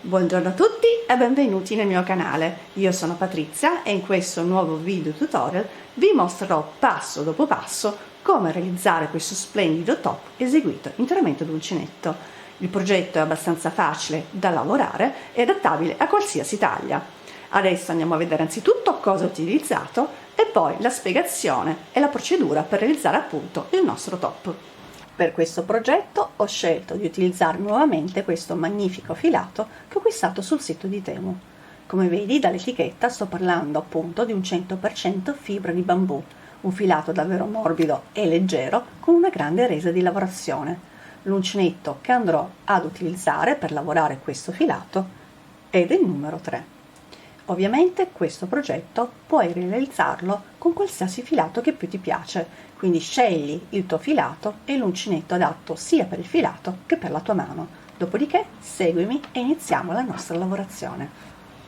Buongiorno a tutti e benvenuti nel mio canale. Io sono Patrizia e in questo nuovo video tutorial vi mostrerò passo dopo passo come realizzare questo splendido top eseguito interamente ad uncinetto. Il progetto è abbastanza facile da lavorare e adattabile a qualsiasi taglia. Adesso andiamo a vedere anzitutto cosa ho utilizzato e poi la spiegazione e la procedura per realizzare appunto il nostro top. Per questo progetto ho scelto di utilizzare nuovamente questo magnifico filato che ho acquistato sul sito di Temu. Come vedi dall'etichetta sto parlando appunto di un 100% fibra di bambù, un filato davvero morbido e leggero con una grande resa di lavorazione. L'uncinetto che andrò ad utilizzare per lavorare questo filato è del numero 3. Ovviamente questo progetto puoi realizzarlo con qualsiasi filato che più ti piace, quindi scegli il tuo filato e l'uncinetto adatto sia per il filato che per la tua mano. Dopodiché seguimi e iniziamo la nostra lavorazione.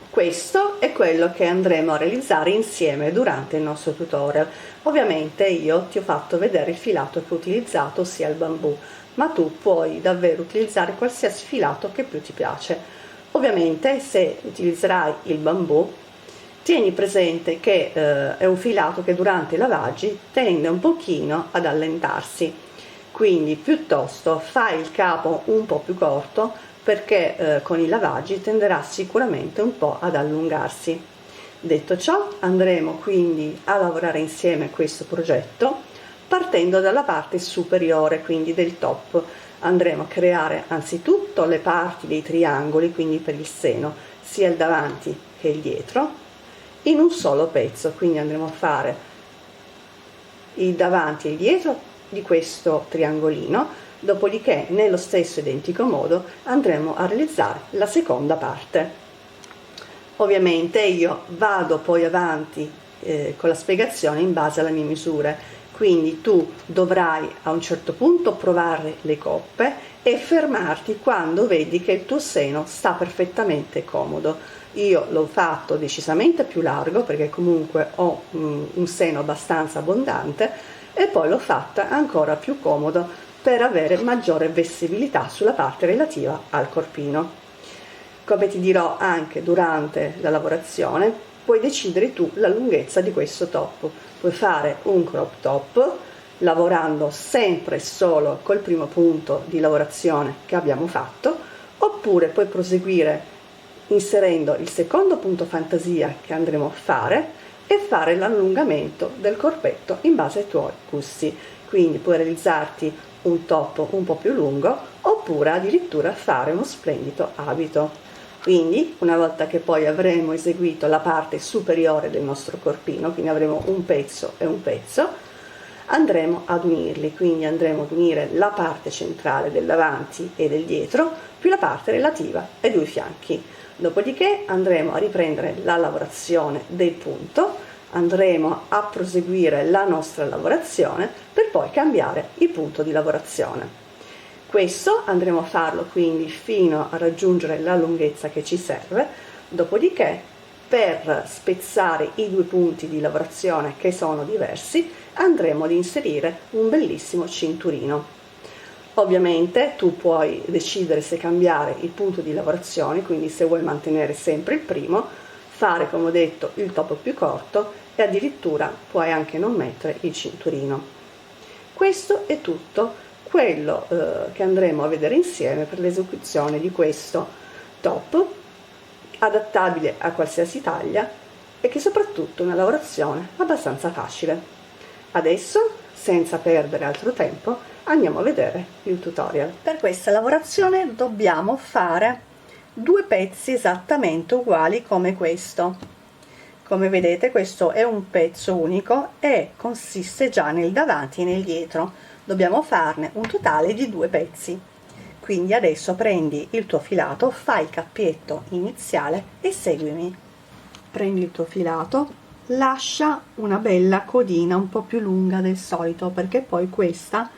Questo è quello che andremo a realizzare insieme durante il nostro tutorial. Ovviamente io ti ho fatto vedere il filato che ho utilizzato, ossia il bambù, ma tu puoi davvero utilizzare qualsiasi filato che più ti piace. Ovviamente se utilizzerai il bambù tieni presente che è un filato che durante i lavaggi tende un pochino ad allentarsi, quindi piuttosto fai il capo un po' più corto perché con i lavaggi tenderà sicuramente un po' ad allungarsi. Detto ciò, andremo quindi a lavorare insieme questo progetto partendo dalla parte superiore, quindi del top. Andremo a creare anzitutto le parti dei triangoli, quindi per il seno, sia il davanti che il dietro, in un solo pezzo. Quindi andremo a fare il davanti e il dietro di questo triangolino, dopodiché nello stesso identico modo andremo a realizzare la seconda parte. Ovviamente io vado poi avanti con la spiegazione in base alle mie misure, quindi tu dovrai a un certo punto provare le coppe e fermarti quando vedi che il tuo seno sta perfettamente comodo. Io l'ho fatto decisamente più largo perché comunque ho un seno abbastanza abbondante, e poi l'ho fatta ancora più comodo per avere maggiore vestibilità sulla parte relativa al corpino. Come ti dirò anche durante la lavorazione, puoi decidere tu la lunghezza di questo top. Puoi fare un crop top lavorando sempre solo col primo punto di lavorazione che abbiamo fatto, oppure puoi proseguire inserendo il secondo punto fantasia che andremo a fare e fare l'allungamento del corpetto in base ai tuoi gusti. Quindi puoi realizzarti un top un po' più lungo oppure addirittura fare uno splendido abito. Quindi una volta che poi avremo eseguito la parte superiore del nostro corpino, quindi avremo un pezzo e un pezzo, andremo ad unirli, quindi andremo ad unire la parte centrale del davanti e del dietro più la parte relativa ai due fianchi. Dopodiché andremo a riprendere la lavorazione del punto, andremo a proseguire la nostra lavorazione per poi cambiare il punto di lavorazione. Questo andremo a farlo quindi fino a raggiungere la lunghezza che ci serve, dopodiché per spezzare i due punti di lavorazione che sono diversi andremo ad inserire un bellissimo cinturino. Ovviamente tu puoi decidere se cambiare il punto di lavorazione, quindi se vuoi mantenere sempre il primo, fare come ho detto il top più corto e addirittura puoi anche non mettere il cinturino. Questo è tutto quello che andremo a vedere insieme per l'esecuzione di questo top adattabile a qualsiasi taglia e che soprattutto è una lavorazione abbastanza facile. Adesso, senza perdere altro tempo, andiamo a vedere il tutorial. Per questa lavorazione dobbiamo fare due pezzi esattamente uguali come questo. Come vedete questo è un pezzo unico e consiste già nel davanti e nel dietro. Dobbiamo farne un totale di due pezzi. Quindi adesso prendi il tuo filato, fai il cappietto iniziale e seguimi. Prendi il tuo filato, lascia una bella codina un po' più lunga del solito perché poi questa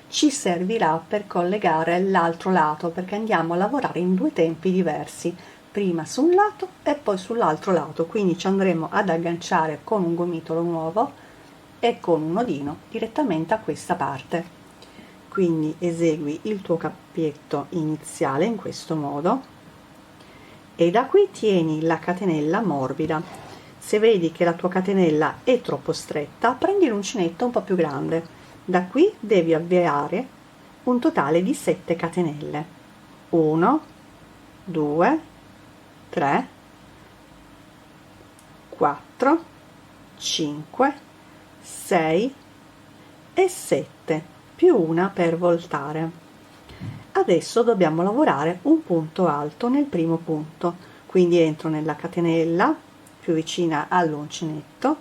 ci servirà per collegare l'altro lato, perché andiamo a lavorare in due tempi diversi, prima su un lato e poi sull'altro lato, quindi ci andremo ad agganciare con un gomitolo nuovo e con un nodino direttamente a questa parte. Quindi esegui il tuo cappietto iniziale in questo modo e da qui tieni la catenella morbida. Se vedi che la tua catenella è troppo stretta, prendi l'uncinetto un po' più grande. Da qui devi avviare un totale di 7 catenelle. 1, 2, 3, 4, 5, 6 e 7, più una per voltare. Adesso dobbiamo lavorare un punto alto nel primo punto, quindi entro nella catenella più vicina all'uncinetto,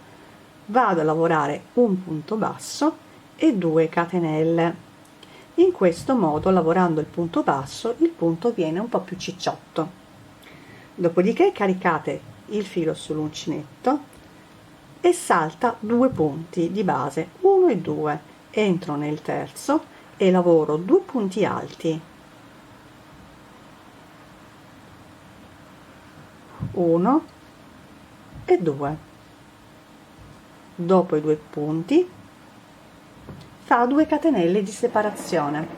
vado a lavorare un punto basso e 2 catenelle. In questo modo, lavorando il punto basso, il punto viene un po' più cicciotto. Dopodiché caricate il filo sull'uncinetto e salta 2 punti di base, 1 e 2, entro nel terzo e lavoro 2 punti alti, 1 e 2. Dopo i 2 punti fa 2 catenelle di separazione.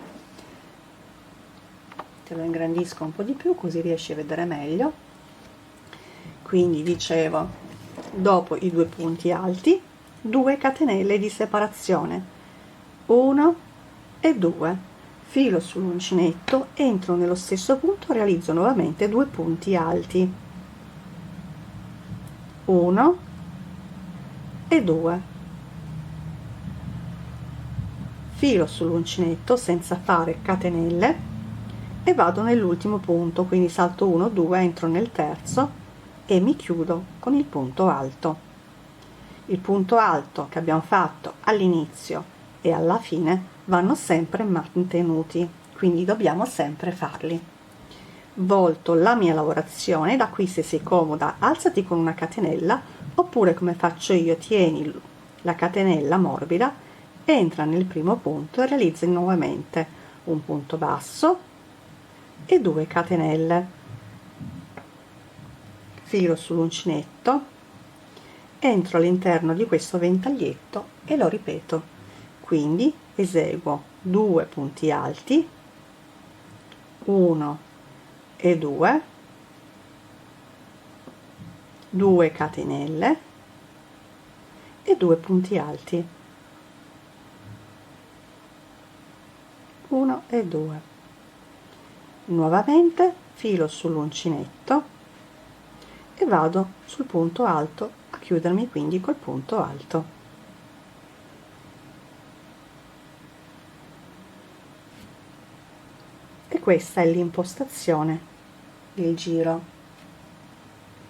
Te lo ingrandisco un po' di più così riesci a vedere meglio. Quindi dicevo, dopo i 2 punti alti, 2 catenelle di separazione, 1 e 2, filo sull'uncinetto, entro nello stesso punto, realizzo nuovamente 2 punti alti, 1 e 2, filo sull'uncinetto senza fare catenelle e vado nell'ultimo punto, quindi salto 1, 2, entro nel terzo e mi chiudo con il punto alto. Il punto alto che abbiamo fatto all'inizio e alla fine vanno sempre mantenuti, quindi dobbiamo sempre farli. Volto la mia lavorazione, da qui se sei comoda alzati con una catenella, oppure come faccio io, tieni la catenella morbida, entra nel primo punto e realizza nuovamente un punto basso e 2 catenelle, filo sull'uncinetto, entro all'interno di questo ventaglietto e lo ripeto. Quindi eseguo 2 punti alti, 1 e 2, 2 catenelle e 2 punti alti, 1 e 2. Nuovamente filo sull'uncinetto e vado sul punto alto a chiudermi, quindi col punto alto. Questa è l'impostazione del giro.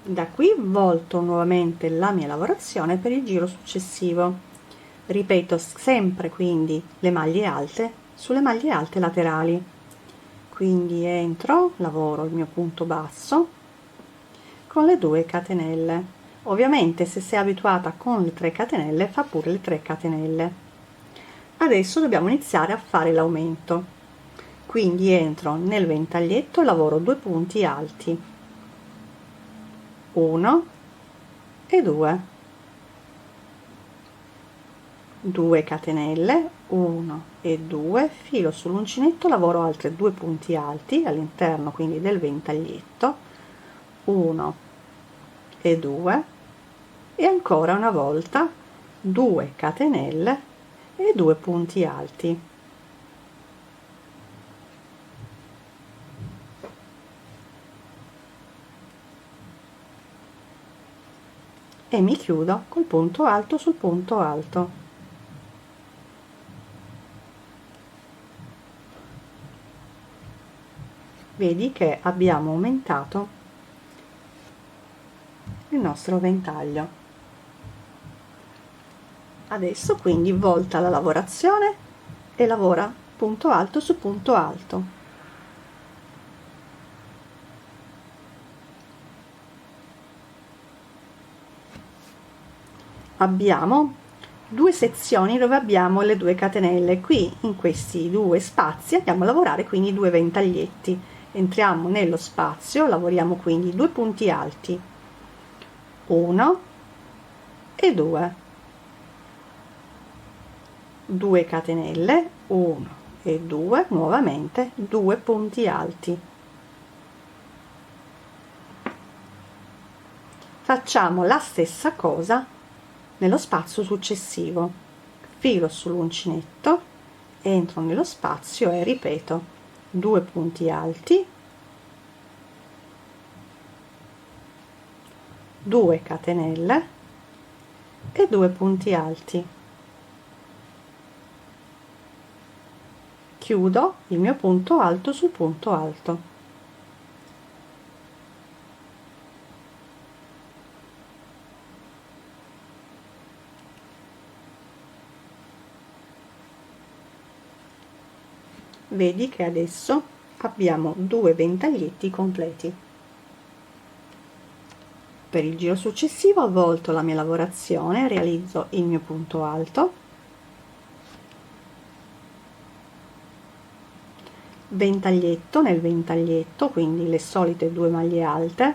Da qui volto nuovamente la mia lavorazione per il giro successivo. Ripeto sempre quindi le maglie alte sulle maglie alte laterali. Quindi entro, lavoro il mio punto basso con le 2 catenelle. Ovviamente se sei abituata con le 3 catenelle, fa pure le 3 catenelle. Adesso dobbiamo iniziare a fare l'aumento. Quindi entro nel ventaglietto e lavoro 2 punti alti, 1 e 2, 2 catenelle, 1 e 2, filo sull'uncinetto, lavoro altri 2 punti alti all'interno quindi del ventaglietto, 1 e 2 e ancora una volta 2 catenelle e 2 punti alti. E mi chiudo col punto alto sul punto alto. Vedi che abbiamo aumentato il nostro ventaglio. Adesso quindi volta la lavorazione e lavora punto alto su punto alto. Abbiamo 2 sezioni dove abbiamo le 2 catenelle. Qui in questi 2 spazi andiamo a lavorare quindi 2 ventaglietti. Entriamo nello spazio, lavoriamo quindi 2 punti alti, 1 e 2, 2 catenelle, 1 e 2, nuovamente 2 punti alti, Facciamo la stessa cosa nello spazio successivo. Filo sull'uncinetto, entro nello spazio e ripeto 2 punti alti, 2 catenelle e 2 punti alti. Chiudo il mio punto alto sul punto alto. Vedi che adesso abbiamo 2 ventaglietti completi. Per il giro successivo avvolto la mia lavorazione, realizzo il mio punto alto, ventaglietto nel ventaglietto, quindi le solite 2 maglie alte,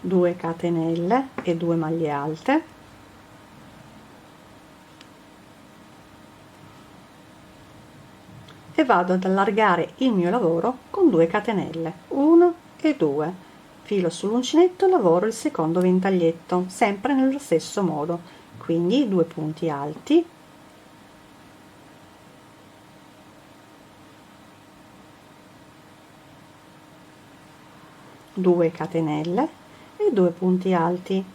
due catenelle e 2 maglie alte, e vado ad allargare il mio lavoro con 2 catenelle, 1 e 2, filo sull'uncinetto, lavoro il secondo ventaglietto sempre nello stesso modo, quindi 2 punti alti, due catenelle e 2 punti alti,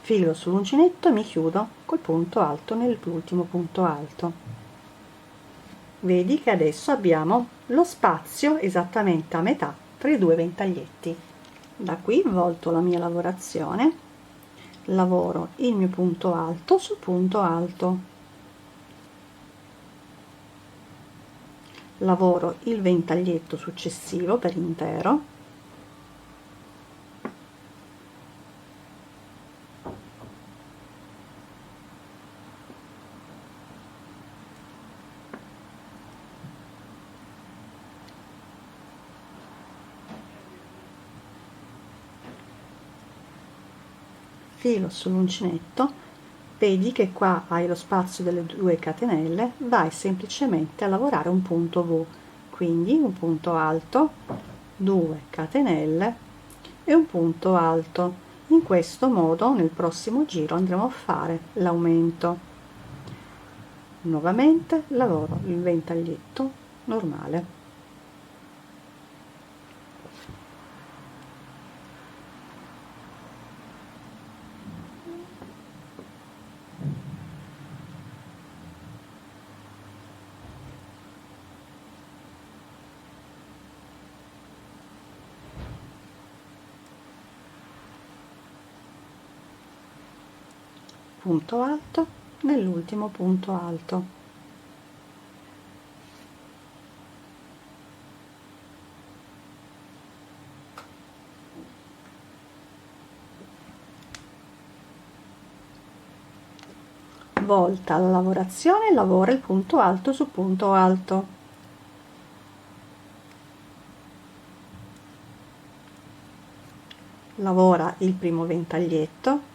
filo sull'uncinetto e mi chiudo col punto alto nell'ultimo punto alto. Vedi che adesso abbiamo lo spazio esattamente a metà tra i 2 ventaglietti. Da qui volto la mia lavorazione, lavoro il mio punto alto sul punto alto, lavoro il ventaglietto successivo per intero, filo sull'uncinetto, vedi che qua hai lo spazio delle 2 catenelle, vai semplicemente a lavorare un punto V, quindi un punto alto, 2 catenelle e un punto alto. In questo modo nel prossimo giro andremo a fare l'aumento. Nuovamente lavoro il ventaglietto normale. Punto alto nell'ultimo punto alto, volta la lavorazione, lavora il punto alto su punto alto, lavora il primo ventaglietto,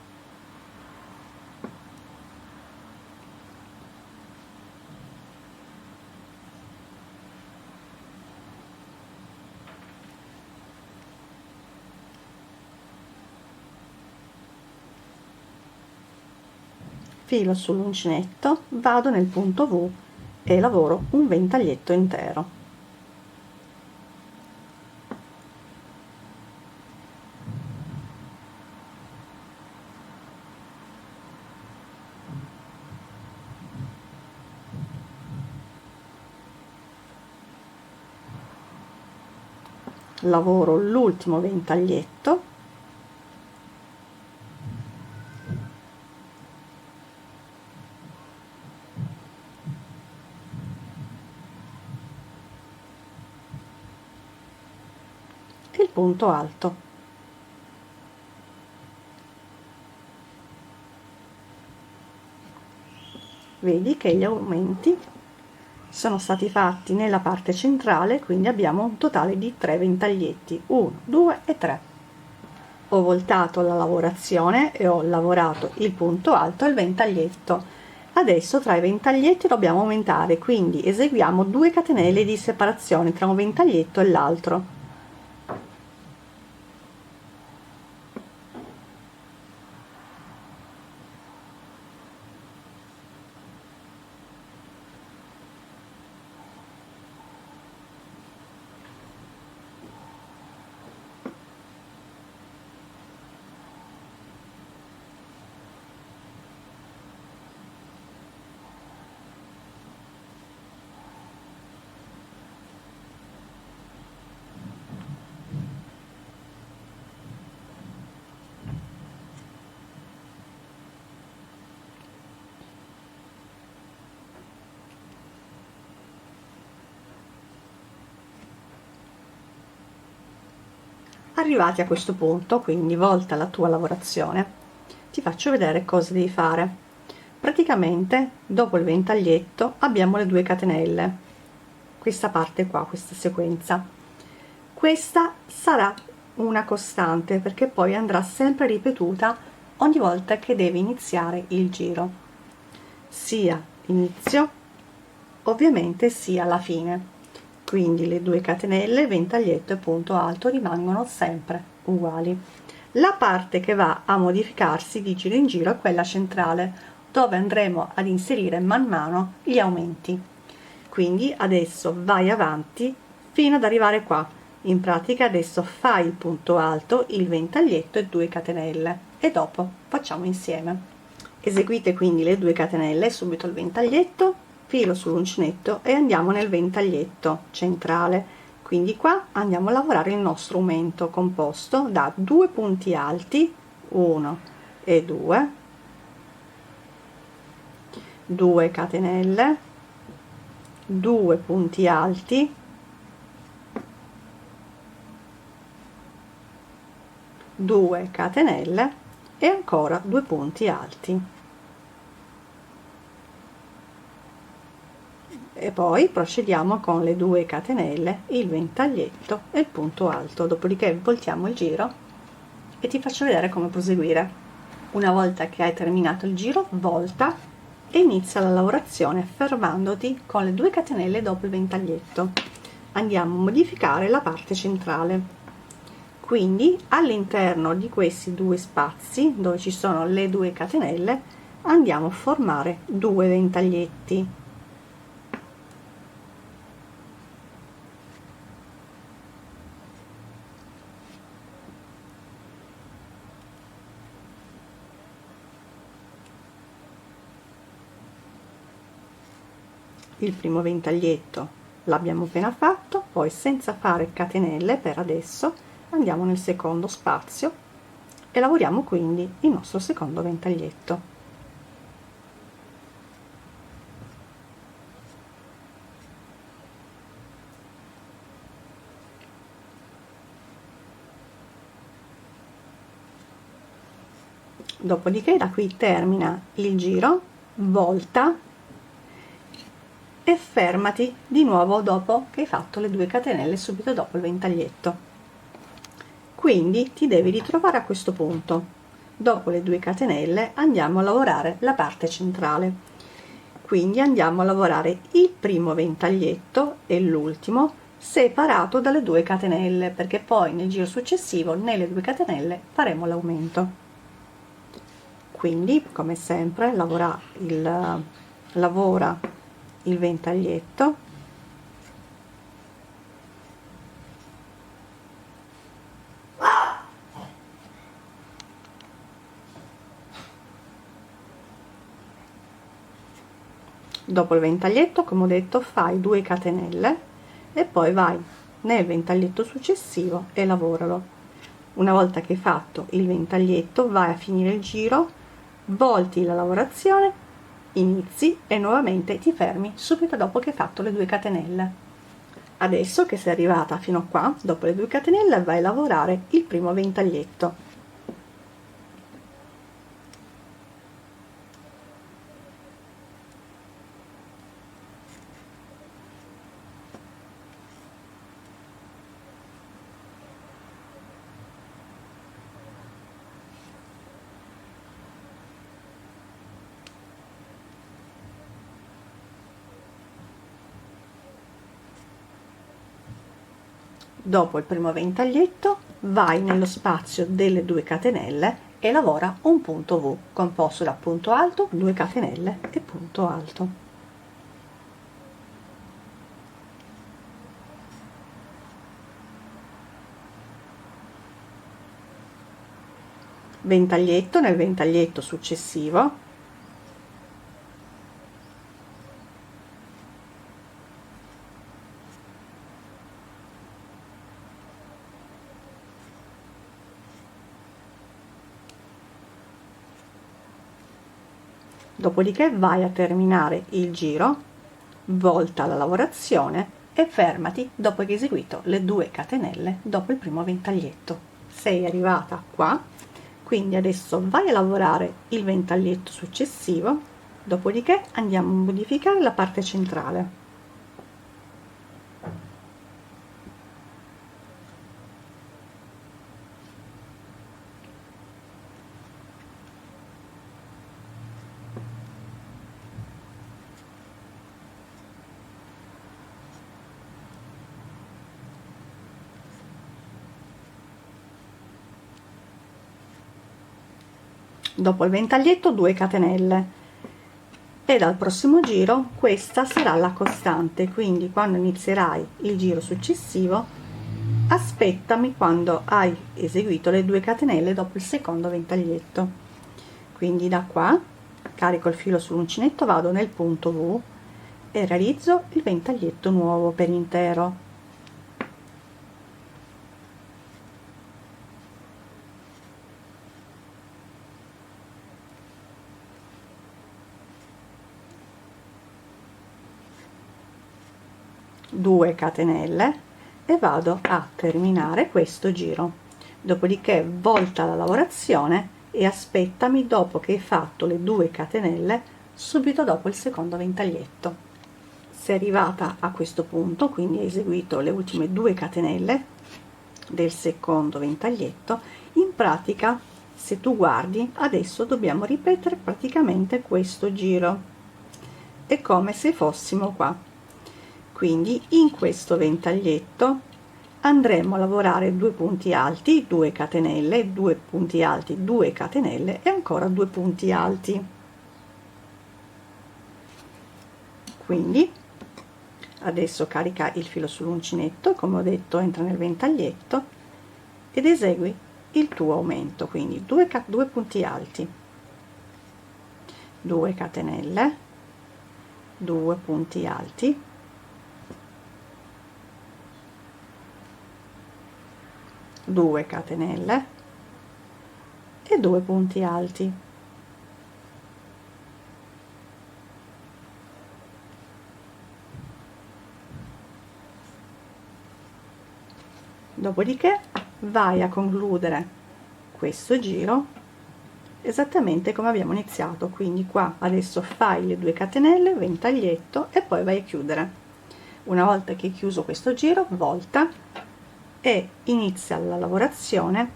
filo sull'uncinetto, vado nel punto V e lavoro un ventaglietto intero. Lavoro l'ultimo ventaglietto, e il punto alto. Vedi che gli aumenti sono stati fatti nella parte centrale, quindi abbiamo un totale di 3 ventaglietti, 1, 2 e 3. Ho voltato la lavorazione e ho lavorato il punto alto e il ventaglietto. Adesso tra i ventaglietti dobbiamo aumentare, quindi eseguiamo 2 catenelle di separazione tra un ventaglietto e l'altro. Arrivati a questo punto, quindi volta la tua lavorazione, ti faccio vedere cosa devi fare. Praticamente dopo il ventaglietto abbiamo le 2 catenelle, questa parte qua, questa sequenza. Questa sarà una costante perché poi andrà sempre ripetuta ogni volta che devi iniziare il giro, sia l'inizio ovviamente sia la fine. Quindi le 2 catenelle, ventaglietto e punto alto rimangono sempre uguali. La parte che va a modificarsi di giro in giro è quella centrale, dove andremo ad inserire man mano gli aumenti. Quindi adesso vai avanti fino ad arrivare qua. In pratica adesso fai il punto alto, il ventaglietto e 2 catenelle e dopo facciamo insieme. Eseguite quindi le 2 catenelle, subito il ventaglietto, filo sull'uncinetto e andiamo nel ventaglietto centrale. Quindi qua andiamo a lavorare il nostro aumento composto da 2 punti alti, 1 e 2, 2 catenelle, 2 punti alti, 2 catenelle e ancora 2 punti alti. E poi procediamo con le 2 catenelle, il ventaglietto e il punto alto, dopodiché voltiamo il giro e ti faccio vedere come proseguire. Una volta che hai terminato il giro, volta e inizia la lavorazione fermandoti con le 2 catenelle dopo il ventaglietto. Andiamo a modificare la parte centrale, quindi all'interno di questi 2 spazi dove ci sono le 2 catenelle andiamo a formare 2 ventaglietti. Il primo ventaglietto l'abbiamo appena fatto, poi senza fare catenelle per adesso andiamo nel secondo spazio e lavoriamo quindi il nostro secondo ventaglietto. Dopodiché da qui termina il giro, volta e fermati di nuovo dopo che hai fatto le 2 catenelle subito dopo il ventaglietto. Quindi ti devi ritrovare a questo punto. Dopo le 2 catenelle andiamo a lavorare la parte centrale, quindi andiamo a lavorare il primo ventaglietto e l'ultimo separato dalle 2 catenelle, perché poi nel giro successivo nelle 2 catenelle faremo l'aumento. Quindi come sempre lavora il ventaglietto, dopo il ventaglietto come ho detto fai 2 catenelle e poi vai nel ventaglietto successivo e lavoralo. Una volta che hai fatto il ventaglietto vai a finire il giro, volti la lavorazione, inizi e nuovamente ti fermi subito dopo che hai fatto le 2 catenelle. Adesso che sei arrivata fino a qua, dopo le 2 catenelle vai a lavorare il primo ventaglietto. Dopo il primo ventaglietto vai nello spazio delle 2 catenelle e lavora un punto V composto da punto alto, 2 catenelle e punto alto. Ventaglietto, nel ventaglietto successivo dopodiché vai a terminare il giro, volta la lavorazione e fermati dopo che hai eseguito le 2 catenelle dopo il primo ventaglietto. Sei arrivata qua, quindi adesso vai a lavorare il ventaglietto successivo, dopodiché andiamo a modificare la parte centrale. Dopo il ventaglietto 2 catenelle e dal prossimo giro questa sarà la costante, quindi quando inizierai il giro successivo aspettami quando hai eseguito le 2 catenelle dopo il secondo ventaglietto. Quindi da qua carico il filo sull'uncinetto, vado nel punto V e realizzo il ventaglietto nuovo per intero. 2 catenelle e vado a terminare questo giro, dopodiché volta la lavorazione e aspettami dopo che hai fatto le 2 catenelle subito dopo il secondo ventaglietto. Sei arrivata a questo punto, quindi hai eseguito le ultime 2 catenelle del secondo ventaglietto. In pratica, se tu guardi, adesso dobbiamo ripetere praticamente questo giro, è come se fossimo qua. Quindi in questo ventaglietto andremo a lavorare 2 punti alti, 2 catenelle, 2 punti alti, 2 catenelle e ancora 2 punti alti. Quindi adesso carica il filo sull'uncinetto, come ho detto entra nel ventaglietto ed esegui il tuo aumento, quindi 2 punti alti, 2 catenelle, 2 punti alti, 2 catenelle e 2 punti alti. Dopodiché vai a concludere questo giro esattamente come abbiamo iniziato, quindi qua adesso fai le 2 catenelle, ventaglietto e poi vai a chiudere. Una volta che hai chiuso questo giro, volta e inizia la lavorazione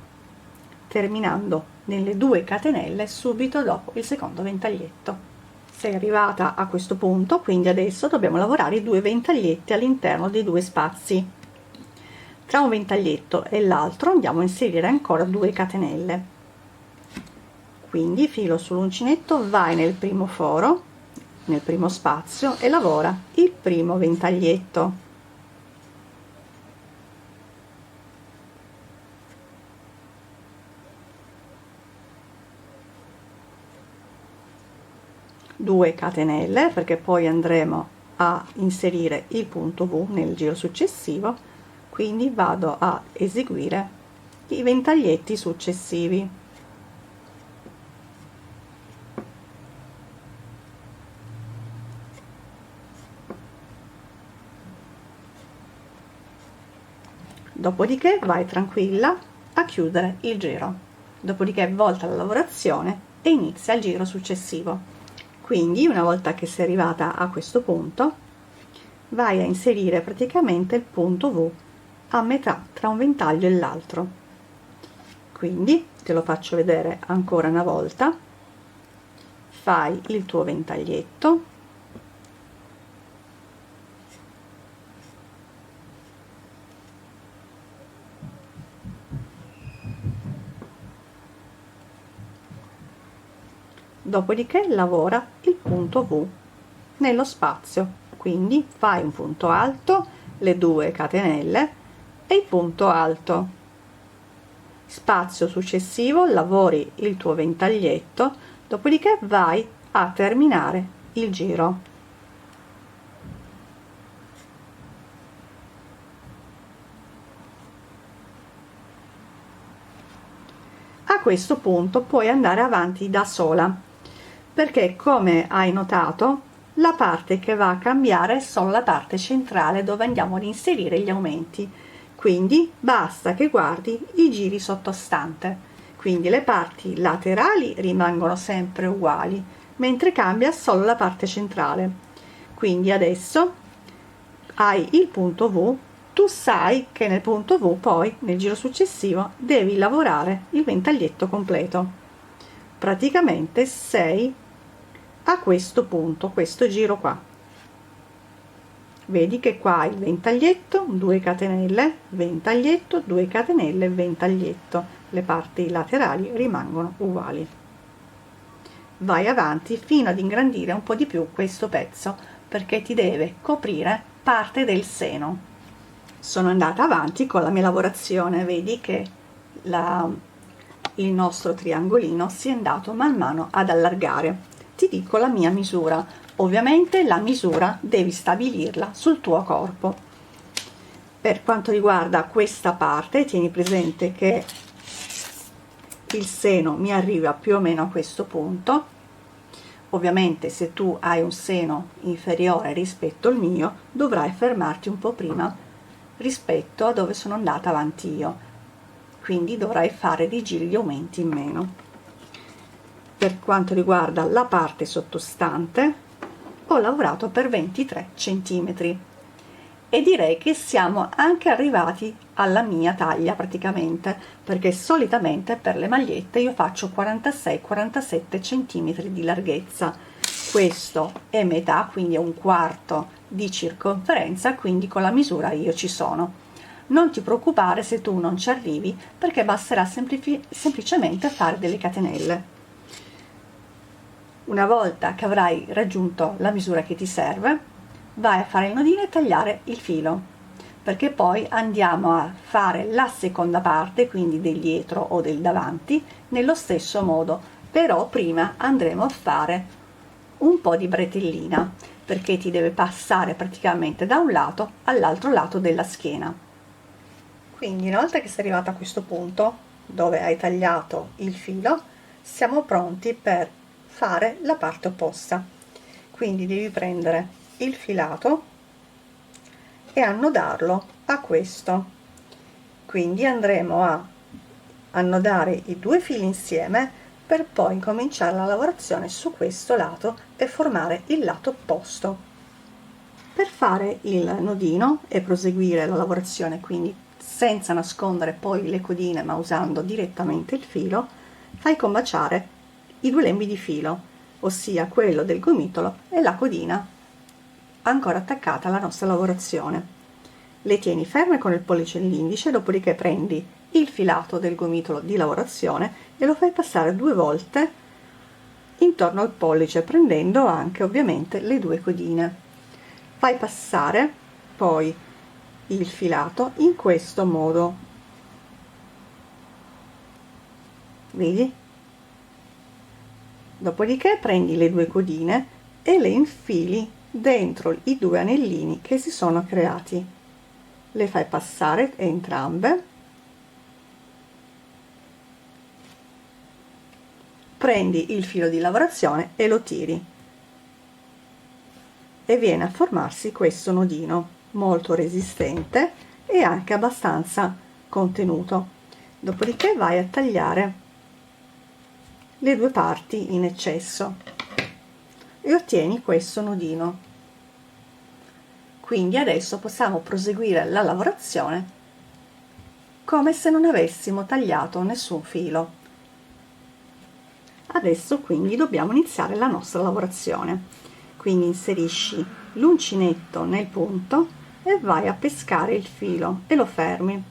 terminando nelle 2 catenelle subito dopo il secondo ventaglietto. Sei arrivata a questo punto, quindi adesso dobbiamo lavorare i 2 ventaglietti all'interno dei 2 spazi. Tra un ventaglietto e l'altro andiamo a inserire ancora 2 catenelle, quindi filo sull'uncinetto, vai nel primo foro, nel primo spazio e lavora il primo ventaglietto. Due catenelle, perché poi andremo a inserire il punto V nel giro successivo, quindi vado a eseguire i ventaglietti successivi. Dopodiché vai tranquilla a chiudere il giro, dopodiché volta la lavorazione e inizia il giro successivo. Quindi una volta che sei arrivata a questo punto vai a inserire praticamente il punto V a metà tra un ventaglio e l'altro, quindi te lo faccio vedere ancora una volta. Fai il tuo ventaglietto, Dopodiché lavora il punto V nello spazio, quindi fai un punto alto, le 2 catenelle e il punto alto. Spazio successivo lavori il tuo ventaglietto, dopodiché vai a terminare il giro. A questo punto puoi andare avanti da sola, perché come hai notato la parte che va a cambiare è solo la parte centrale dove andiamo ad inserire gli aumenti, quindi basta che guardi i giri sottostante, quindi le parti laterali rimangono sempre uguali, mentre cambia solo la parte centrale. Quindi adesso hai il punto V, tu sai che nel punto V poi nel giro successivo devi lavorare il ventaglietto completo. Praticamente sei a questo punto, questo giro qua. Vedi che qua il ventaglietto, 2 catenelle, ventaglietto, 2 catenelle, ventaglietto, le parti laterali rimangono uguali. Vai avanti fino ad ingrandire un po' di più questo pezzo, perché ti deve coprire parte del seno. Sono andata avanti con la mia lavorazione, vedi che il nostro triangolino si è andato man mano ad allargare. Ti dico la mia misura, ovviamente la misura devi stabilirla sul tuo corpo. Per quanto riguarda questa parte, tieni presente che il seno mi arriva più o meno a questo punto. Ovviamente se tu hai un seno inferiore rispetto al mio, dovrai fermarti un po' prima rispetto a dove sono andata avanti io, quindi dovrai fare dei giri di aumenti in meno. Per quanto riguarda la parte sottostante ho lavorato per 23 centimetri e direi che siamo anche arrivati alla mia taglia praticamente, perché solitamente per le magliette io faccio 46-47 centimetri di larghezza. Questo è metà, quindi è un quarto di circonferenza, quindi con la misura io ci sono. Non ti preoccupare se tu non ci arrivi, perché basterà semplicemente fare delle catenelle. Una volta che avrai raggiunto la misura che ti serve, vai a fare il nodino e tagliare il filo, perché poi andiamo a fare la seconda parte, quindi del dietro o del davanti, nello stesso modo, però prima andremo a fare un po' di bretellina, perché ti deve passare praticamente da un lato all'altro lato della schiena. Quindi una volta che sei arrivata a questo punto dove hai tagliato il filo, siamo pronti per fare la parte opposta. Quindi devi prendere il filato e annodarlo a questo, quindi andremo a annodare i 2 fili insieme per poi cominciare la lavorazione su questo lato e formare il lato opposto. Per fare il nodino e proseguire la lavorazione, quindi senza nascondere poi le codine ma usando direttamente il filo, fai combaciare i 2 lembi di filo, ossia quello del gomitolo e la codina ancora attaccata alla nostra lavorazione. Le tieni ferme con il pollice e l'indice, dopodiché prendi il filato del gomitolo di lavorazione e lo fai passare 2 volte intorno al pollice, prendendo anche ovviamente le 2 codine. Fai passare poi il filato in questo modo, vedi? Dopodiché prendi le 2 codine e le infili dentro i 2 anellini che si sono creati, le fai passare entrambe, prendi il filo di lavorazione e lo tiri e viene a formarsi questo nodino molto resistente e anche abbastanza contenuto. Dopodiché vai a tagliare le 2 parti in eccesso e ottieni questo nodino. Quindi adesso possiamo proseguire la lavorazione come se non avessimo tagliato nessun filo. Adesso quindi dobbiamo iniziare la nostra lavorazione, quindi inserisci l'uncinetto nel punto e vai a pescare il filo e lo fermi.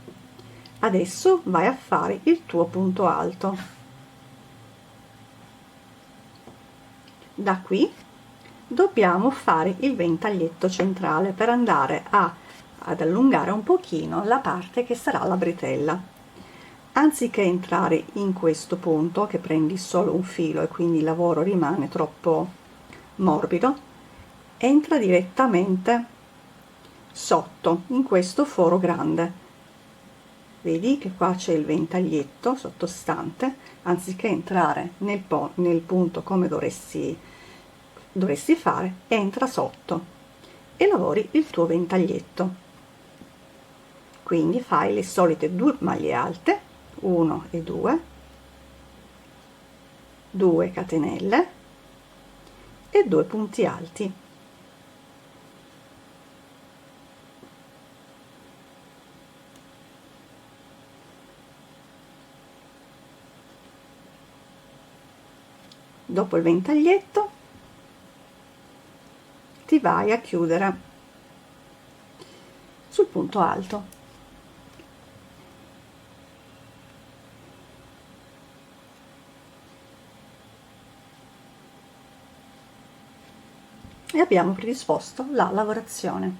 Adesso vai a fare il tuo punto alto. Da qui dobbiamo fare il ventaglietto centrale per andare ad allungare un pochino la parte che sarà la bretella. Anziché entrare in questo punto che prendi solo un filo e quindi il lavoro rimane troppo morbido, entra direttamente sotto in questo foro grande. Vedi che qua c'è il ventaglietto sottostante, anziché entrare nel punto come dovresti fare, entra sotto e lavori il tuo ventaglietto. Quindi fai le solite 2 maglie alte, 1 e 2, 2 catenelle e 2 punti alti. Dopo il ventaglietto ti vai a chiudere sul punto alto. E abbiamo predisposto la lavorazione.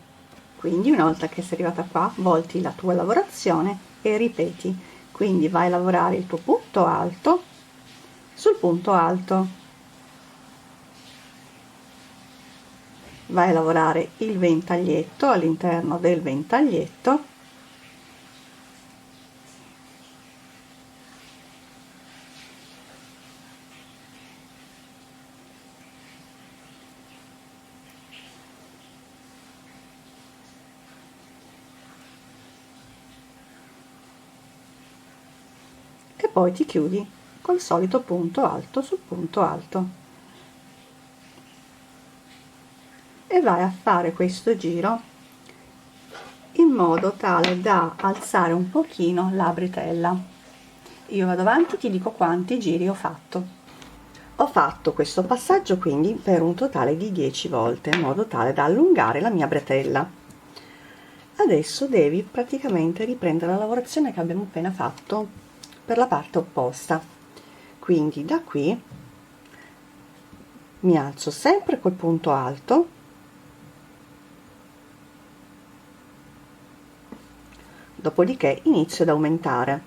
Quindi una volta che sei arrivata qua, volti la tua lavorazione e ripeti. Quindi vai a lavorare il tuo punto alto sul punto alto, vai a lavorare il ventaglietto all'interno del ventaglietto, e poi ti chiudi col solito punto alto sul punto alto e vai a fare questo giro in modo tale da alzare un pochino la bretella. Io vado avanti, ti dico quanti giri ho fatto. Ho fatto questo passaggio quindi per un totale di 10 volte in modo tale da allungare la mia bretella. Adesso devi praticamente riprendere la lavorazione che abbiamo appena fatto per la parte opposta. Quindi da qui mi alzo sempre col punto alto, dopodiché inizio ad aumentare,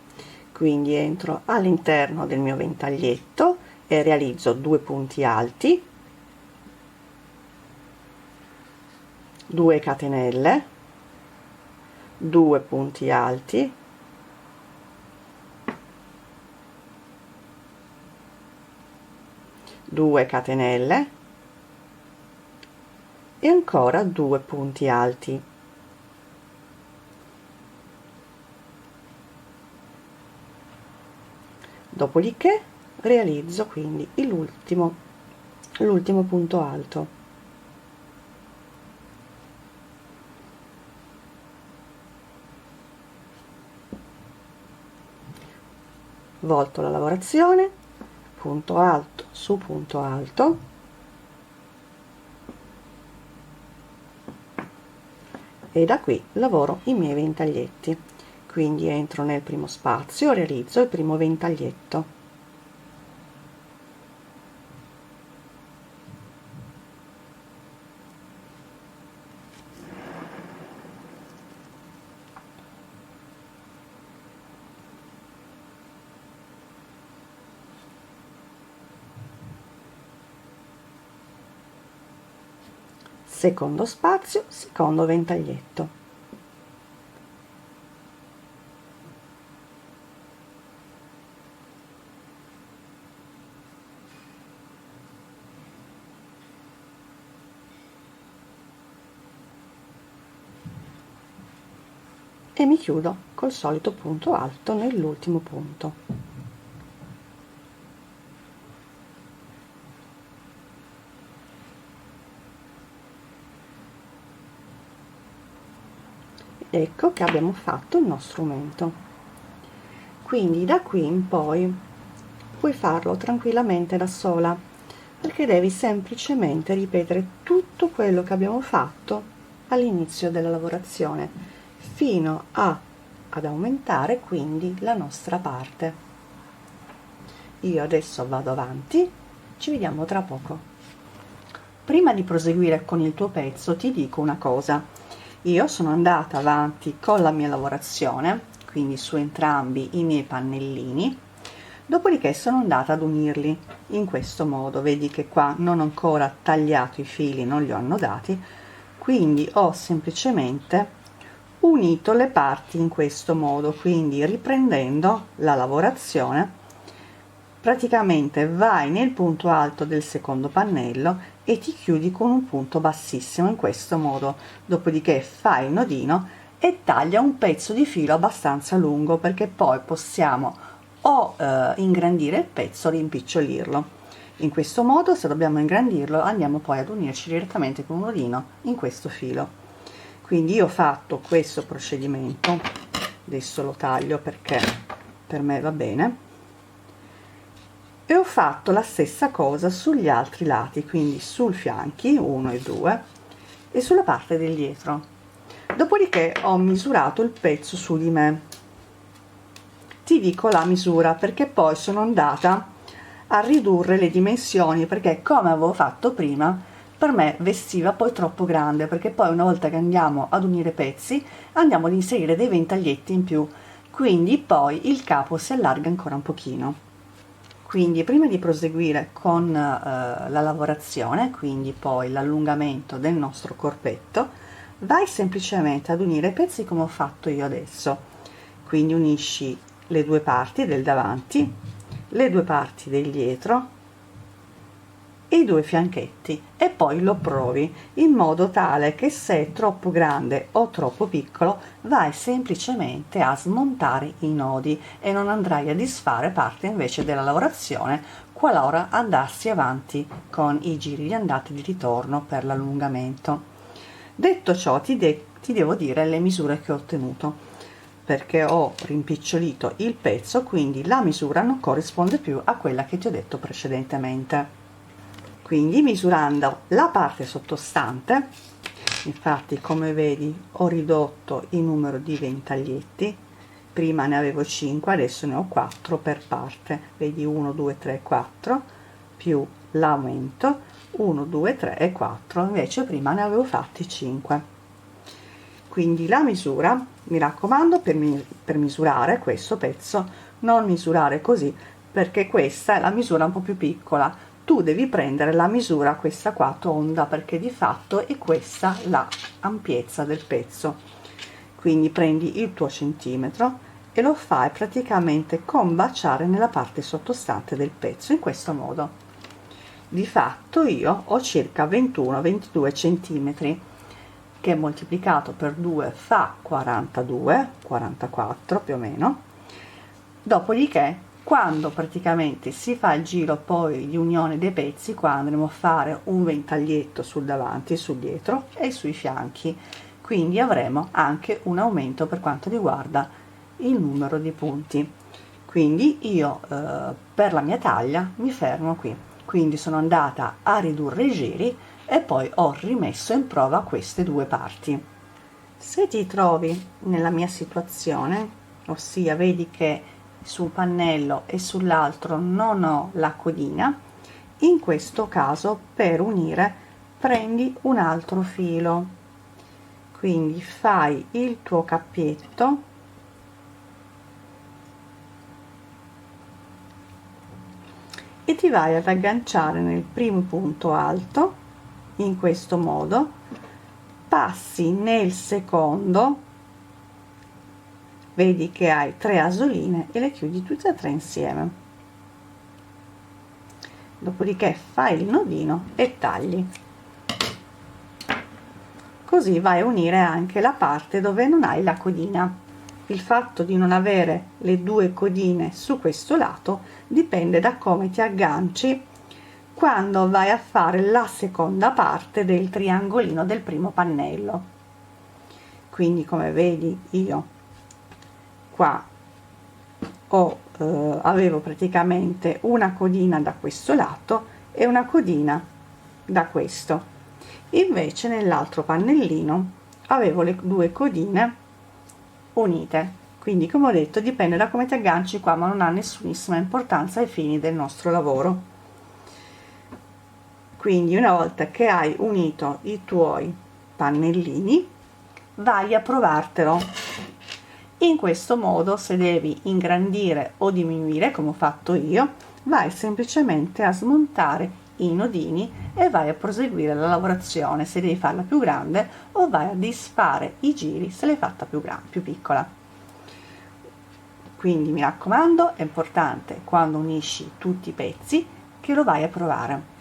quindi entro all'interno del mio ventaglietto e realizzo 2 punti alti, 2 catenelle, 2 punti alti, 2 catenelle e ancora 2 punti alti. Dopodiché realizzo quindi l'ultimo punto alto. Volto la lavorazione, punto alto su punto alto, e da qui lavoro i miei ventaglietti. Quindi entro nel primo spazio, realizzo il primo ventaglietto, secondo spazio, secondo ventaglietto, e mi chiudo col solito punto alto nell'ultimo punto. Ecco che abbiamo fatto il nostro strumento. Quindi da qui in poi puoi farlo tranquillamente da sola, perché devi semplicemente ripetere tutto quello che abbiamo fatto all'inizio della lavorazione fino ad aumentare quindi la nostra parte. Io adesso vado avanti, ci vediamo tra poco. Prima di proseguire con il tuo pezzo ti dico una cosa: io sono andata avanti con la mia lavorazione, quindi su entrambi i miei pannellini, dopodiché sono andata ad unirli in questo modo. Vedi che qua non ho ancora tagliato i fili, non li ho annodati, quindi ho semplicemente unito le parti in questo modo. Quindi, riprendendo la lavorazione, praticamente vai nel punto alto del secondo pannello e ti chiudi con un punto bassissimo in questo modo, dopodiché fai il nodino e taglia un pezzo di filo abbastanza lungo, perché poi possiamo o ingrandire il pezzo o rimpicciolirlo. In questo modo, se dobbiamo ingrandirlo, andiamo poi ad unirci direttamente con un nodino in questo filo. Quindi io ho fatto questo procedimento, adesso lo taglio perché per me va bene, e ho fatto la stessa cosa sugli altri lati, quindi sul fianchi 1 e 2 e sulla parte del dietro. Dopodiché ho misurato il pezzo su di me. Ti dico la misura perché poi sono andata a ridurre le dimensioni, perché come avevo fatto prima per me vestiva poi troppo grande, perché poi una volta che andiamo ad unire pezzi andiamo ad inserire dei ventaglietti in più, quindi poi il capo si allarga ancora un pochino. Quindi prima di proseguire con la lavorazione, quindi poi l'allungamento del nostro corpetto, vai semplicemente ad unire i pezzi come ho fatto io adesso. Quindi unisci le due parti del davanti, le due parti del dietro e i due fianchetti, e poi lo provi in modo tale che se è troppo grande o troppo piccolo vai semplicemente a smontare i nodi e non andrai a disfare parte invece della lavorazione qualora andassi avanti con i giri di andata e di ritorno per l'allungamento. Detto ciò, ti devo dire le misure che ho ottenuto, perché ho rimpicciolito il pezzo, quindi la misura non corrisponde più a quella che ti ho detto precedentemente. Quindi misurando la parte sottostante, infatti come vedi ho ridotto il numero di ventaglietti, prima ne avevo 5, adesso ne ho 4 per parte, vedi 1 2 3 4 più l'aumento 1 2 3 e 4, invece prima ne avevo fatti 5. Quindi la misura, mi raccomando, per misurare questo pezzo non misurare così, perché questa è la misura un po' più piccola. Tu devi prendere la misura questa qua tonda, perché di fatto è questa la ampiezza del pezzo. Quindi prendi il tuo centimetro e lo fai praticamente combaciare nella parte sottostante del pezzo in questo modo. Di fatto io ho circa 21-22 centimetri, che moltiplicato per 2 fa 42-44 più o meno. Dopodiché, quando praticamente si fa il giro poi di unione dei pezzi, qua andremo a fare un ventaglietto sul davanti, sul dietro e sui fianchi, quindi avremo anche un aumento per quanto riguarda il numero di punti. Quindi io per la mia taglia mi fermo qui, quindi sono andata a ridurre i giri e poi ho rimesso in prova queste due parti. Se ti trovi nella mia situazione, ossia vedi che su un pannello e sull'altro non ho la codina, in questo caso per unire prendi un altro filo, quindi fai il tuo cappietto e ti vai ad agganciare nel primo punto alto in questo modo, passi nel secondo, vedi che hai 3 asoline e le chiudi tutte e 3 insieme, dopodiché fai il nodino e tagli, così vai a unire anche la parte dove non hai la codina. Il fatto di non avere le due codine su questo lato dipende da come ti agganci quando vai a fare la seconda parte del triangolino del primo pannello. Quindi come vedi io qua avevo praticamente una codina da questo lato e una codina da questo, invece nell'altro pannellino avevo le due codine unite. Quindi come ho detto dipende da come ti agganci qua, ma non ha nessunissima importanza ai fini del nostro lavoro. Quindi una volta che hai unito i tuoi pannellini, vai a provartelo. In questo modo, se devi ingrandire o diminuire come ho fatto io, vai semplicemente a smontare i nodini e vai a proseguire la lavorazione se devi farla più grande, o vai a disfare i giri se l'hai fatta più piccola. Quindi mi raccomando, è importante quando unisci tutti i pezzi che lo vai a provare.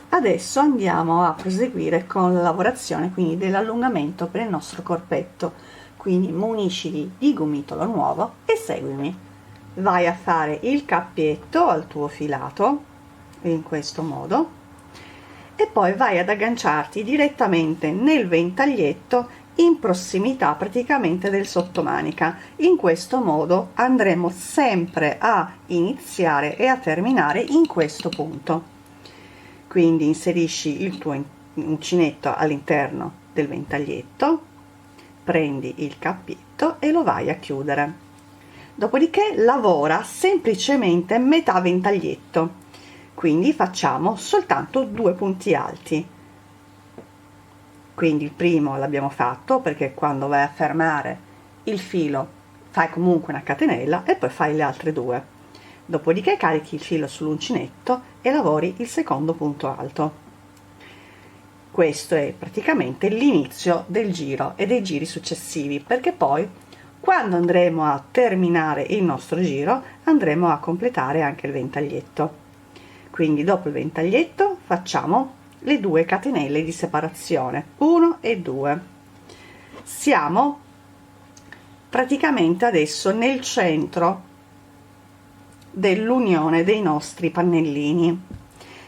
Adesso andiamo a proseguire con la lavorazione quindi dell'allungamento per il nostro corpetto. Quindi munisciti di gomitolo nuovo e seguimi. Vai a fare il cappietto al tuo filato in questo modo e poi vai ad agganciarti direttamente nel ventaglietto in prossimità praticamente del sottomanica. In questo modo andremo sempre a iniziare e a terminare in questo punto. Quindi inserisci il tuo uncinetto all'interno del ventaglietto, prendi il cappietto e lo vai a chiudere. Dopodiché lavora semplicemente metà ventaglietto, quindi facciamo soltanto 2 punti alti. Quindi il primo l'abbiamo fatto, perché quando vai a fermare il filo fai comunque una catenella e poi fai le altre 2. Dopodiché carichi il filo sull'uncinetto e lavori il secondo punto alto. Questo è praticamente l'inizio del giro e dei giri successivi, perché poi quando andremo a terminare il nostro giro andremo a completare anche il ventaglietto. Quindi dopo il ventaglietto facciamo le 2 catenelle di separazione, 1 e 2. Siamo praticamente adesso nel centro dell'unione dei nostri pannellini.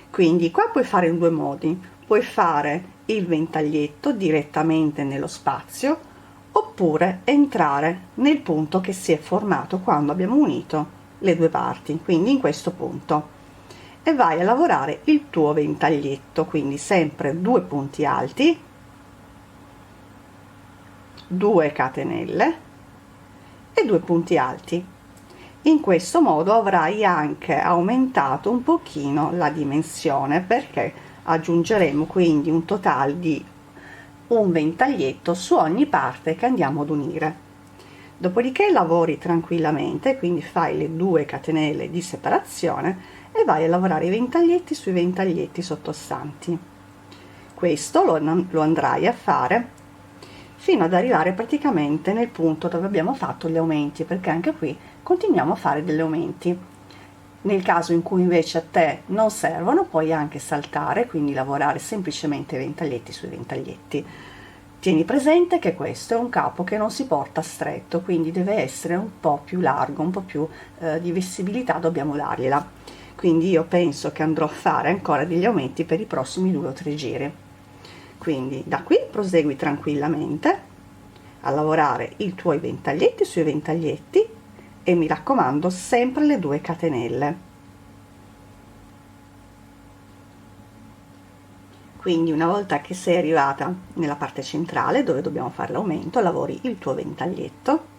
Quindi qua puoi fare in 2 modi: puoi fare il ventaglietto direttamente nello spazio, oppure entrare nel punto che si è formato quando abbiamo unito le 2 parti, quindi in questo punto, e vai a lavorare il tuo ventaglietto. Quindi sempre 2 punti alti, 2 catenelle e 2 punti alti. In questo modo avrai anche aumentato un pochino la dimensione, perché aggiungeremo quindi un totale di un ventaglietto su ogni parte che andiamo ad unire. Dopodiché lavori tranquillamente, quindi fai le 2 catenelle di separazione e vai a lavorare i ventaglietti sui ventaglietti sottostanti. Questo lo andrai a fare fino ad arrivare praticamente nel punto dove abbiamo fatto gli aumenti, perché anche qui continuiamo a fare degli aumenti. Nel caso in cui invece a te non servono, puoi anche saltare, quindi lavorare semplicemente i ventaglietti sui ventaglietti. Tieni presente che questo è un capo che non si porta stretto, quindi deve essere un po' più largo, un po' più di vestibilità dobbiamo dargliela. Quindi io penso che andrò a fare ancora degli aumenti per i prossimi 2 o 3 giri. Quindi da qui prosegui tranquillamente a lavorare i tuoi ventaglietti sui ventaglietti e mi raccomando sempre le 2 catenelle. Quindi una volta che sei arrivata nella parte centrale dove dobbiamo fare l'aumento, lavori il tuo ventaglietto,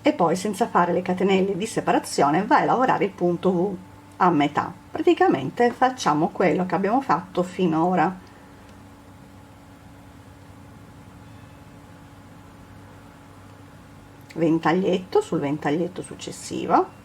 e poi, senza fare le catenelle di separazione, vai a lavorare il punto V a metà. Praticamente facciamo quello che abbiamo fatto finora. Ventaglietto sul ventaglietto successivo,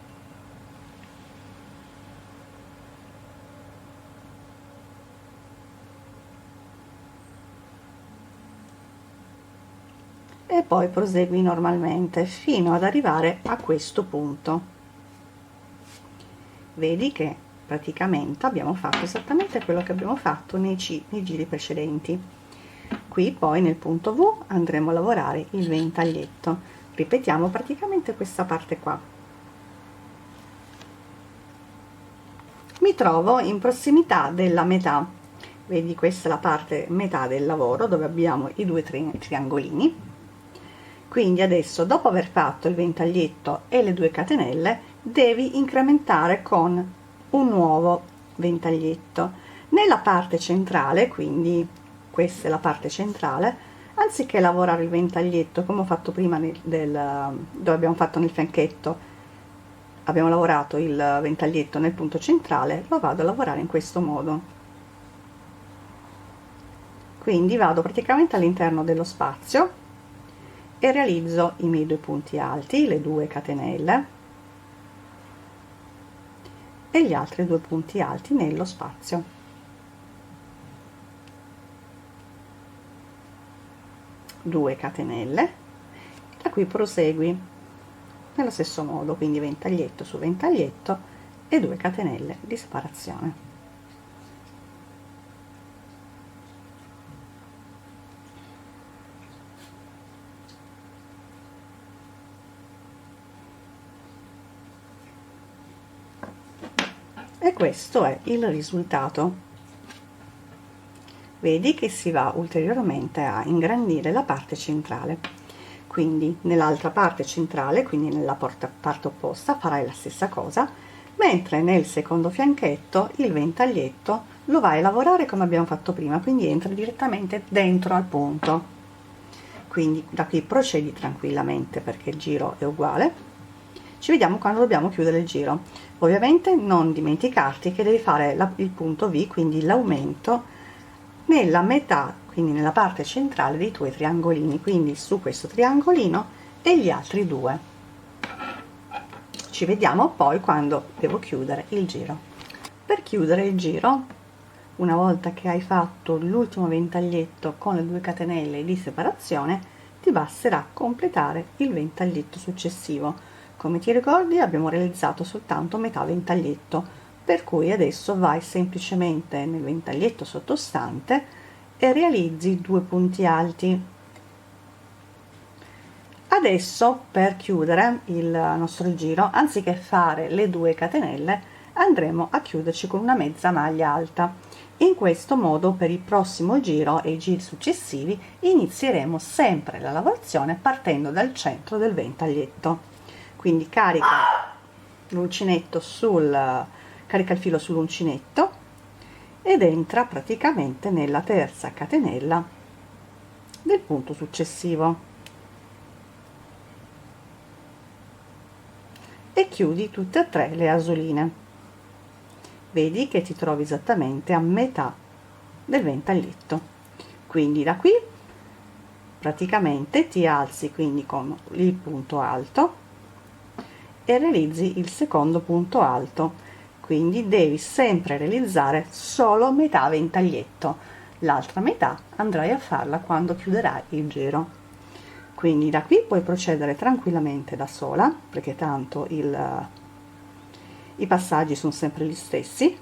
e poi prosegui normalmente fino ad arrivare a questo punto. Vedi che praticamente abbiamo fatto esattamente quello che abbiamo fatto nei giri precedenti. Qui poi nel punto V andremo a lavorare il ventaglietto. Ripetiamo praticamente questa parte qua. Mi trovo in prossimità della metà. Vedi, questa è la parte metà del lavoro dove abbiamo i 2 triangolini. Quindi adesso, dopo aver fatto il ventaglietto e le 2 catenelle, devi incrementare con un nuovo ventaglietto. Nella parte centrale, quindi questa è la parte centrale, anziché lavorare il ventaglietto come ho fatto prima dove abbiamo fatto nel fianchetto, abbiamo lavorato il ventaglietto nel punto centrale, lo vado a lavorare in questo modo. Quindi vado praticamente all'interno dello spazio e realizzo i miei 2 punti alti, le 2 catenelle e gli altri 2 punti alti nello spazio. Due catenelle, da qui prosegui nello stesso modo, quindi ventaglietto su ventaglietto e 2 catenelle di separazione. E questo è il risultato. Vedi che si va ulteriormente a ingrandire la parte centrale, quindi nell'altra parte centrale, quindi nella parte opposta, farai la stessa cosa, mentre nel secondo fianchetto il ventaglietto lo vai a lavorare come abbiamo fatto prima, quindi entra direttamente dentro al punto. Quindi da qui procedi tranquillamente perché il giro è uguale. Ci vediamo quando dobbiamo chiudere il giro. Ovviamente non dimenticarti che devi fare il punto V, quindi l'aumento nella metà, quindi nella parte centrale dei tuoi triangolini, quindi su questo triangolino e gli altri 2. Ci vediamo poi quando devo chiudere il giro. Per chiudere il giro, una volta che hai fatto l'ultimo ventaglietto con le 2 catenelle di separazione, ti basterà completare il ventaglietto successivo. Come ti ricordi, abbiamo realizzato soltanto metà ventaglietto, per cui adesso vai semplicemente nel ventaglietto sottostante e realizzi 2 punti alti. Adesso per chiudere il nostro giro, anziché fare le 2 catenelle, andremo a chiuderci con una mezza maglia alta. In questo modo per il prossimo giro e i giri successivi inizieremo sempre la lavorazione partendo dal centro del ventaglietto. Quindi carica l'uncinetto carica il filo sull'uncinetto ed entra praticamente nella terza catenella del punto successivo e chiudi tutte e 3 le asoline. Vedi che ti trovi esattamente a metà del ventaglietto, quindi da qui praticamente ti alzi quindi con il punto alto e realizzi il secondo punto alto. Quindi devi sempre realizzare solo metà ventaglietto, l'altra metà andrai a farla quando chiuderai il giro. Quindi da qui puoi procedere tranquillamente da sola, perché tanto i passaggi sono sempre gli stessi.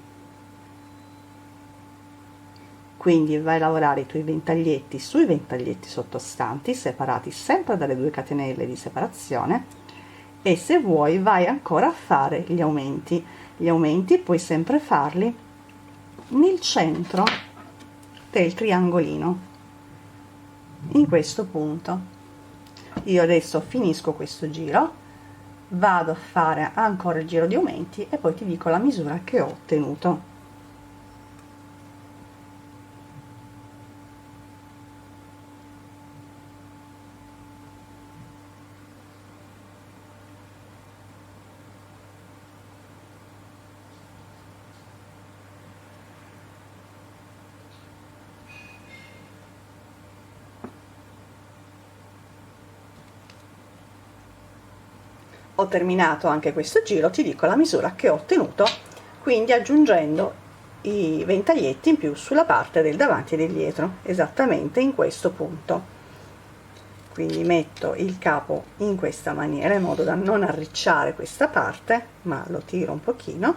Quindi vai a lavorare i tuoi ventaglietti sui ventaglietti sottostanti, separati sempre dalle 2 catenelle di separazione, e se vuoi vai ancora a fare gli aumenti. Gli aumenti puoi sempre farli nel centro del triangolino, in questo punto. Io adesso finisco questo giro, vado a fare ancora il giro di aumenti e poi ti dico la misura che ho ottenuto. Ho terminato anche questo giro, ti dico la misura che ho ottenuto, quindi aggiungendo i ventaglietti in più sulla parte del davanti e del dietro, esattamente in questo punto. Quindi metto il capo in questa maniera in modo da non arricciare questa parte, ma lo tiro un pochino,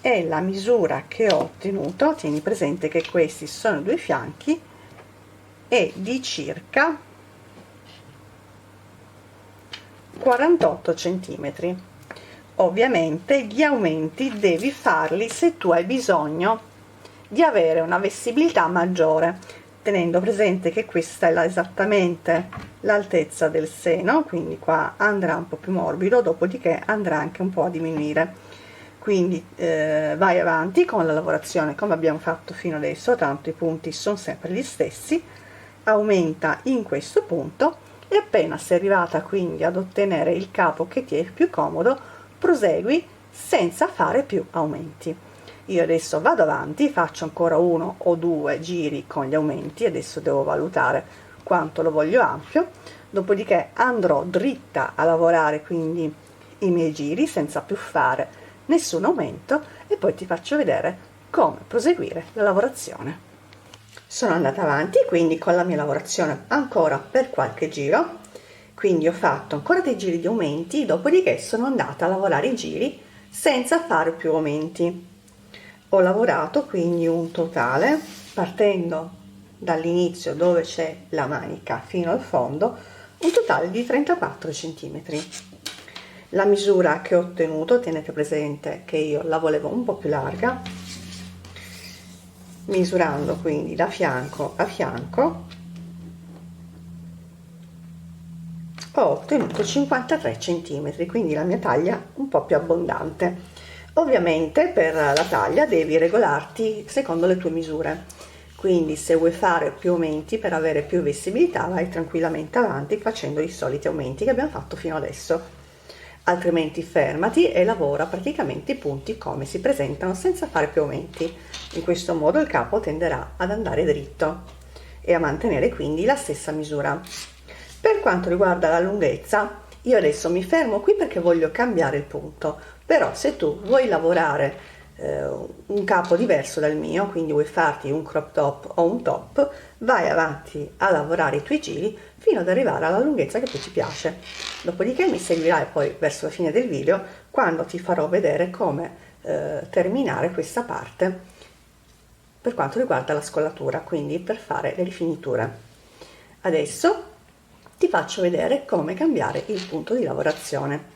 e la misura che ho ottenuto, tieni presente che questi sono 2 fianchi, è di circa 48 centimetri. Ovviamente gli aumenti devi farli se tu hai bisogno di avere una vestibilità maggiore, tenendo presente che questa è esattamente l'altezza del seno, quindi qua andrà un po' più morbido, dopodiché andrà anche un po' a diminuire. quindi vai avanti con la lavorazione come abbiamo fatto fino adesso, tanto i punti sono sempre gli stessi, aumenta in questo punto e appena sei arrivata quindi ad ottenere il capo che ti è più comodo, prosegui senza fare più aumenti. Io adesso vado avanti, faccio ancora 1 o 2 giri con gli aumenti, adesso devo valutare quanto lo voglio ampio, dopodiché andrò dritta a lavorare quindi i miei giri senza più fare nessun aumento e poi ti faccio vedere come proseguire la lavorazione. Sono andata avanti quindi con la mia lavorazione ancora per qualche giro, quindi ho fatto ancora dei giri di aumenti, dopodiché sono andata a lavorare i giri senza fare più aumenti. Ho lavorato quindi un totale, partendo dall'inizio dove c'è la manica fino al fondo, un totale di 34 centimetri. La misura che ho ottenuto, tenete presente che io la volevo un po' più larga, misurando quindi da fianco a fianco ho ottenuto 53 centimetri, quindi la mia taglia un po' più abbondante. Ovviamente per la taglia devi regolarti secondo le tue misure, quindi se vuoi fare più aumenti per avere più vestibilità vai tranquillamente avanti facendo i soliti aumenti che abbiamo fatto fino adesso, altrimenti fermati e lavora praticamente i punti come si presentano senza fare più aumenti. In questo modo il capo tenderà ad andare dritto e a mantenere quindi la stessa misura. Per quanto riguarda la lunghezza, io adesso mi fermo qui perché voglio cambiare il punto, però se tu vuoi lavorare un capo diverso dal mio, quindi vuoi farti un crop top o un top, vai avanti a lavorare i tuoi giri fino ad arrivare alla lunghezza che più ti piace. Dopodiché mi seguirai poi verso la fine del video quando ti farò vedere come terminare questa parte per quanto riguarda la scollatura, quindi per fare le rifiniture. Adesso ti faccio vedere come cambiare il punto di lavorazione.